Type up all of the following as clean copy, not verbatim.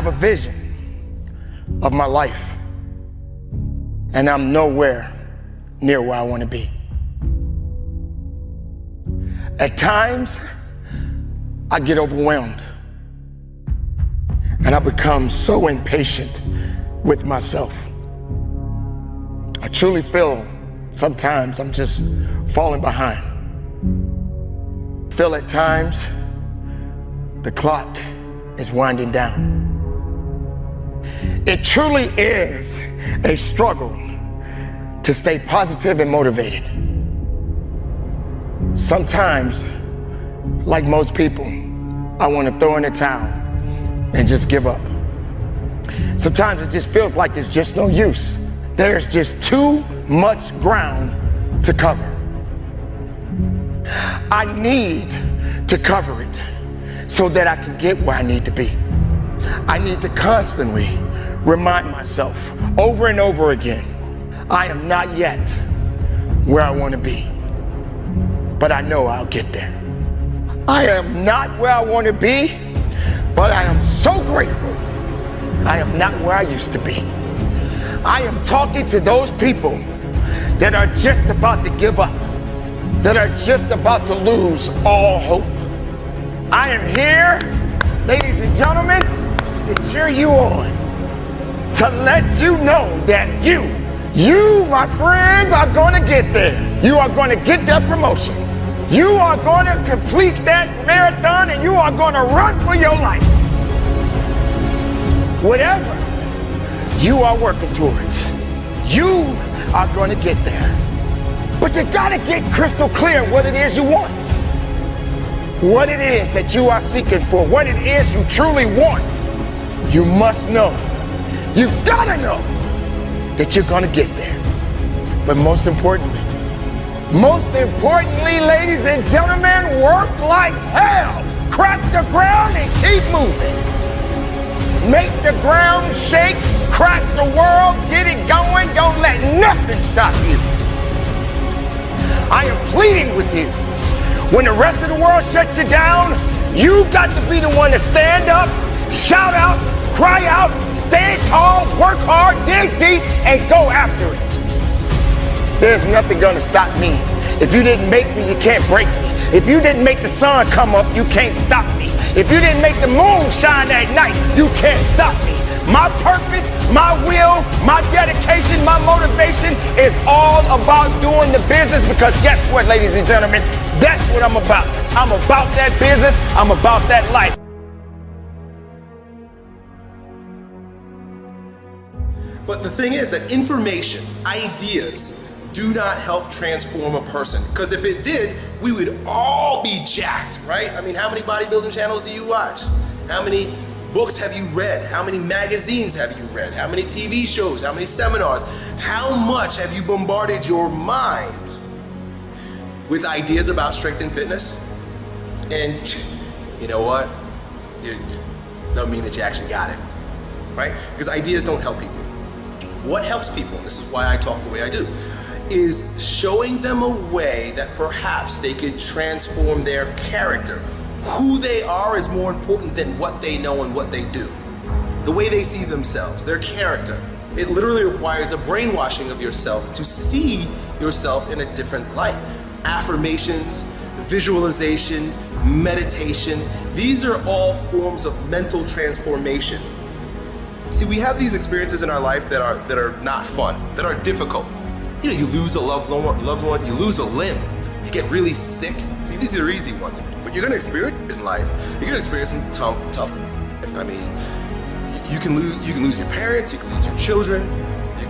have a vision of my life, and I'm nowhere near where I want to be. At times, I get overwhelmed, and I become so impatient with myself. I truly feel sometimes I'm just falling behind. I feel at times the clock is winding down. It truly is a struggle to stay positive and motivated. Sometimes, like most people, I want to throw in the towel and just give up. Sometimes it just feels like there's just no use. There's just too much ground to cover. I need to cover it so that I can get where I need to be. I need to constantly remind myself over and over again, I am not yet where I want to be, but I know I'll get there. I am not where I want to be, but I am so grateful I am not where I used to be. I am talking to those people that are just about to give up, that are just about to lose all hope. I am here, ladies and gentlemen, to cheer you on, to let you know that you, my friends, are going to get there. You are going to get that promotion. You are going to complete that marathon, and you are going to run for your life. Whatever you are working towards, you are going to get there. But you got to get crystal clear what it is you want, what it is that you are seeking for, what it is you truly want. You must know, you've got to know that you're going to get there. But most importantly, ladies and gentlemen, work like hell. Crack the ground and keep moving. Make the ground shake, crack the world, get it going. Don't let nothing stop you. I am pleading with you. When the rest of the world shuts you down, you got to be the one to stand up, shout out, cry out, stand tall, work hard, dig deep, and go after it. There's nothing gonna stop me. If you didn't make me, you can't break me. If you didn't make the sun come up, you can't stop me. If you didn't make the moon shine at night, you can't stop me. My purpose, my will, my dedication, my motivation is all about doing the business, because guess what, ladies and gentlemen? That's what I'm about. I'm about that business. I'm about that life. But the thing is that information, ideas, do not help transform a person. Because if it did, we would all be jacked, right? I mean, how many bodybuilding channels do you watch? How many books have you read? How many magazines have you read? How many TV shows? How many seminars? How much have you bombarded your mind with ideas about strength and fitness? And you know what? It doesn't mean that you actually got it, right? Because ideas don't help people. What helps people, and this is why I talk the way I do, is showing them a way that perhaps they could transform their character. Who they are is more important than what they know and what they do. The way they see themselves, their character. It literally requires a brainwashing of yourself to see yourself in a different light. Affirmations, visualization, meditation, these are all forms of mental transformation. See, we have these experiences in our life that are not fun, that are difficult. You know, you lose a loved one, you lose a limb, you get really sick. See, these are easy ones, but you're gonna experience it in life. You're gonna experience some tough. I mean, you can lose your parents, you can lose your children.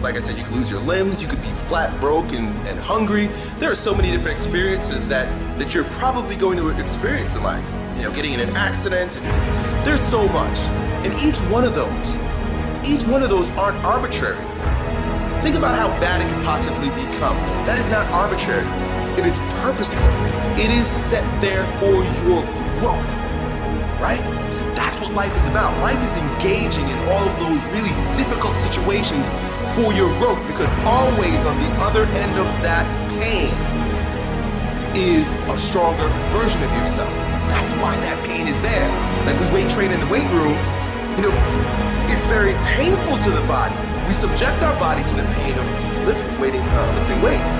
Like I said, you can lose your limbs, you could be flat broke and hungry. There are so many different experiences that you're probably going to experience in life. You know, getting in an accident, and there's so much. And each one of those aren't arbitrary. Think about how bad it could possibly become. That is not arbitrary. It is purposeful. It is set there for your growth, right? That's what life is about. Life is engaging in all of those really difficult situations for your growth, because always on the other end of that pain is a stronger version of yourself. That's why that pain is there. Like we weight train in the weight room, you know, It's very painful to the body. We subject our body to the pain of lifting weights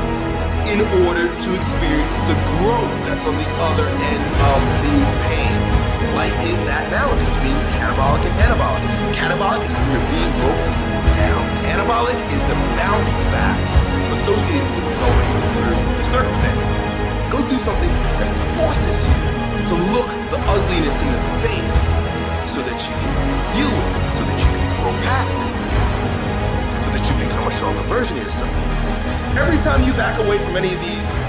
in order to experience the growth that's on the other end of the pain. Life is that balance between catabolic and anabolic. Catabolic is when you're being broken down. Anabolic is the bounce back associated with going through the circumstance. Go do something that forces you to look the ugliness in the face so that you can deal with it, so that you can grow past it, so that you become a stronger version of yourself. Every time you back away from any of these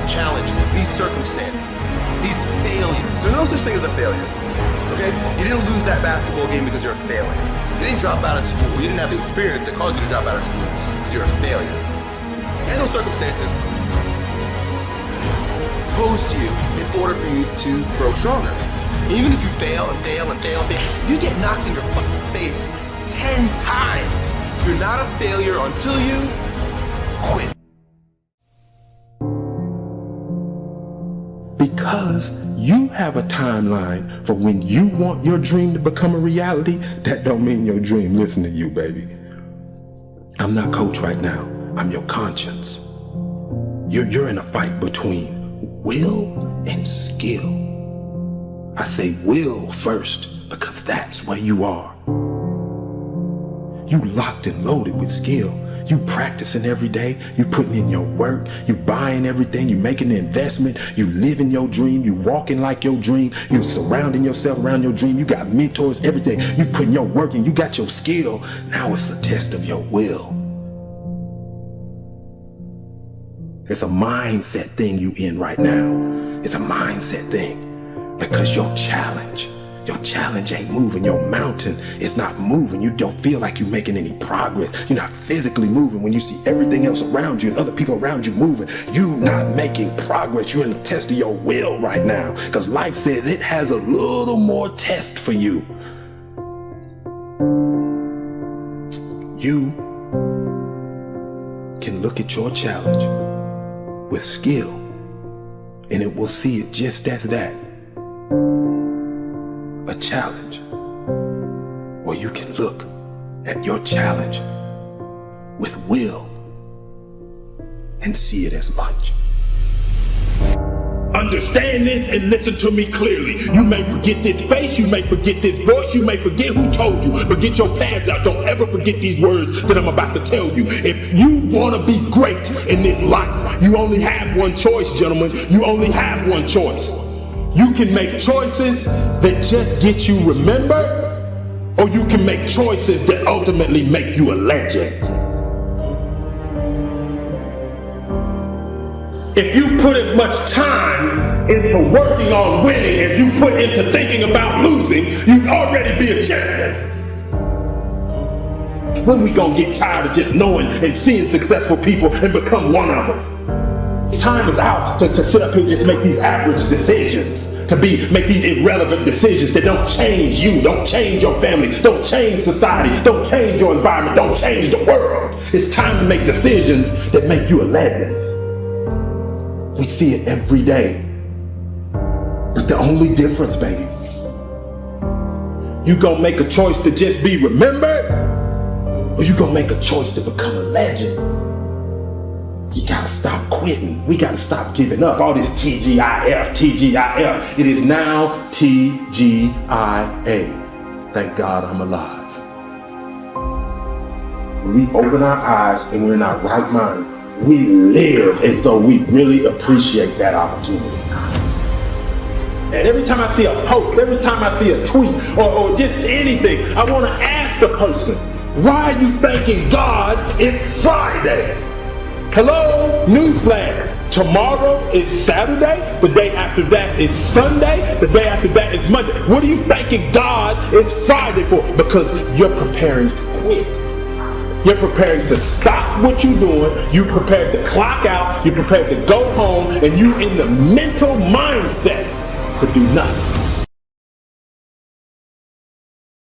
challenges, these circumstances, these failures, there's no such thing as a failure, okay? You didn't lose that basketball game because you're a failure. You didn't drop out of school. You didn't have the experience that caused you to drop out of school because you're a failure. And those circumstances posed to you in order for you to grow stronger. Even if you fail and fail and fail and fail, you get knocked in your face 10 times. You're not a failure until you quit. Because you have a timeline for when you want your dream to become a reality, that don't mean your dream listen to you, baby. I'm not coach right now. I'm your conscience. You're in a fight between will and skill. I say will first because that's where you are. You locked and loaded with skill. You practicing every day. You putting in your work. You buying everything. You making the investment. You living your dream. You walking like your dream. You surrounding yourself around your dream. You got mentors, everything. You putting your work in. You got your skill. Now it's a test of your will. It's a mindset thing you in right now. It's a mindset thing. Because your challenge ain't moving. Your mountain is not moving. You don't feel like you're making any progress. You're not physically moving when you see everything else around you and other people around you moving. You're not making progress. You're in the test of your will right now. Because life says it has a little more test for you. You can look at your challenge with skill, and it will see it just as that. A challenge. Or you can look at your challenge with will and see it as much. Understand this and listen to me clearly. You may forget this face, you may forget this voice, you may forget who told you, but get your pads out. Don't ever forget these words that I'm about to tell you. If you want to be great in this life, you only have one choice, gentlemen. You only have one choice. You can make choices that just get you remembered, or you can make choices that ultimately make you a legend. If you put as much time into working on winning as you put into thinking about losing, you'd already be a champion. When we gonna get tired of just knowing and seeing successful people and become one of them? Time is out to sit up here and just make these average decisions, make these irrelevant decisions that don't change you, don't change your family, don't change society, don't change your environment, don't change the world. It's time to make decisions that make you a legend. We see it every day. But the only difference, baby, you gonna make a choice to just be remembered, or you gonna make a choice to become a legend. You gotta stop quitting. We gotta stop giving up. All this TGIF, TGIF. It is now TGIA. Thank God I'm alive. When we open our eyes and we're in our right mind, we live as though we really appreciate that opportunity. And every time I see a post, every time I see a tweet, or just anything, I want to ask the person, why are you thanking God it's Friday? Hello? Newsflash. Tomorrow is Saturday. The day after that is Sunday. The day after that is Monday. What are you thanking God it's Friday for? Because you're preparing to quit. You're preparing to stop what you're doing. You're prepared to clock out. You're prepared to go home. And you're in the mental mindset to do nothing.